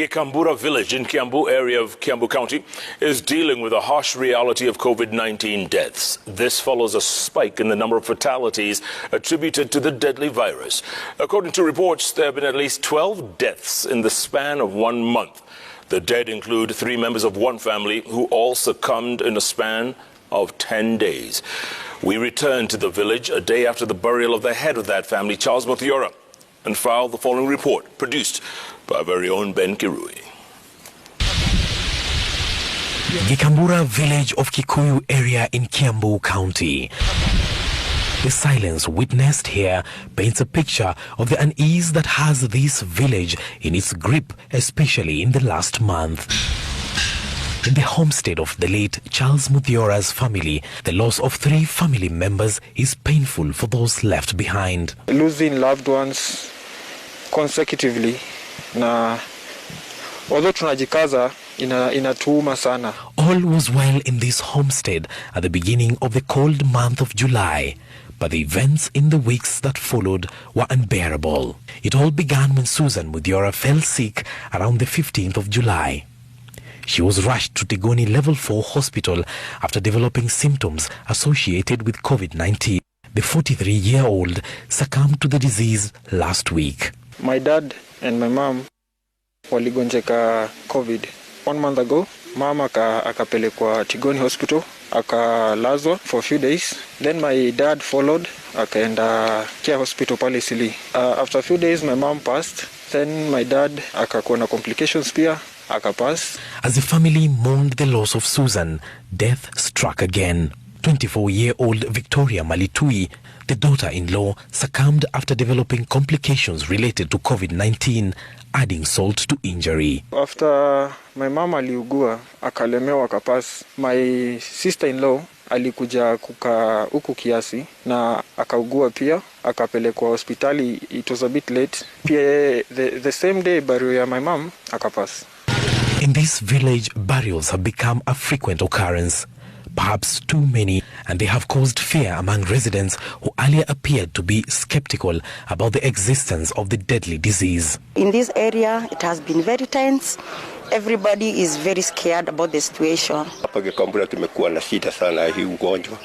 Gikabura village in Kiambu area of Kiambu County is dealing with a harsh reality of COVID-19 deaths. This follows a spike in the number of fatalities attributed to the deadly virus. According to reports, there have been at least 12 deaths in the span of 1 month. The dead include 3 members of one family who all succumbed in a span of 10 days. We returned to the village a day after the burial of the head of that family, Charles Muthiora, and filed the following report, produced by our very own Ben Kirui. Gikabura village of Kikuyu area in Kiambu County. The silence witnessed here paints a picture of the unease that has this village in its grip, especially in the last month. In the homestead of the late Charles Muthiora's family, the loss of 3 family members is painful for those left behind. Losing loved ones consecutively, na although tunajikaza inatuuma sana. All was well in this homestead at the beginning of the cold month of July, but the events in the weeks that followed were unbearable. It all began when Susan Muthiora fell sick around the 15th of July. She was rushed to Tigoni Level 4 hospital after developing symptoms associated with COVID-19. The 43-year-old succumbed to the disease last week. My dad and my mom waligonjeka COVID 1 month ago. Mama akapelekwa Tigoni hospital, akalazwa for a few days. Then my dad followed, akaenda care hospital pale Sili. After a few days my mom passed. Then my dad akakuwa na complications pia. As the family mourned the loss of Susan, death struck again. 24-year-old Victoria Malitui, the daughter-in-law, succumbed after developing complications related to COVID-19, adding salt to injury. After my mama aliugua, akalemewa akapass, my sister-in-law alikuja huku kiasi na akaugua pia, akapelekwa hospitali. It was a bit late. Pia the same day burial ya my mom akapass. In this village, burials have become a frequent occurrence, perhaps too many, and they have caused fear among residents who earlier appeared to be skeptical about the existence of the deadly disease. In this area, it has been very tense. Everybody is very scared about the situation. Hapa Gikabura tumekuwa na shida sana hii ugonjwa.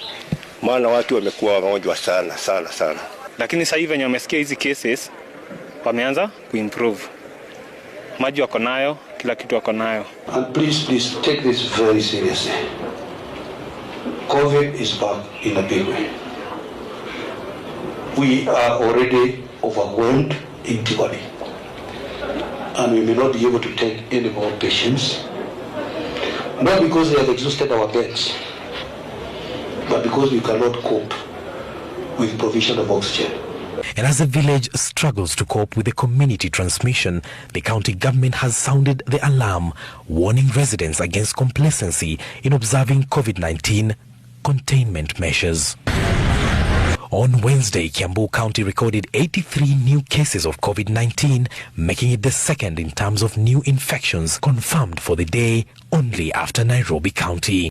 Maana watu wamekuwa wagonjwa sana. Lakini sasa hivi wenye wamesikia hizi cases wameanza kuimprove. Maji wako nayo, kila kitu wako nayo. And please take this very seriously. COVID is back in a big way. We are already overwhelmed in Tigoni, and we may not be able to take any more patients, not because we have exhausted our beds, but because we cannot cope with provision of oxygen. And as the village struggles to cope with the community transmission, the county government has sounded the alarm, warning residents against complacency in observing COVID-19 containment measures. On Wednesday, Kiambu County recorded 83 new cases of COVID-19, making it the second in terms of new infections confirmed for the day, only after Nairobi County.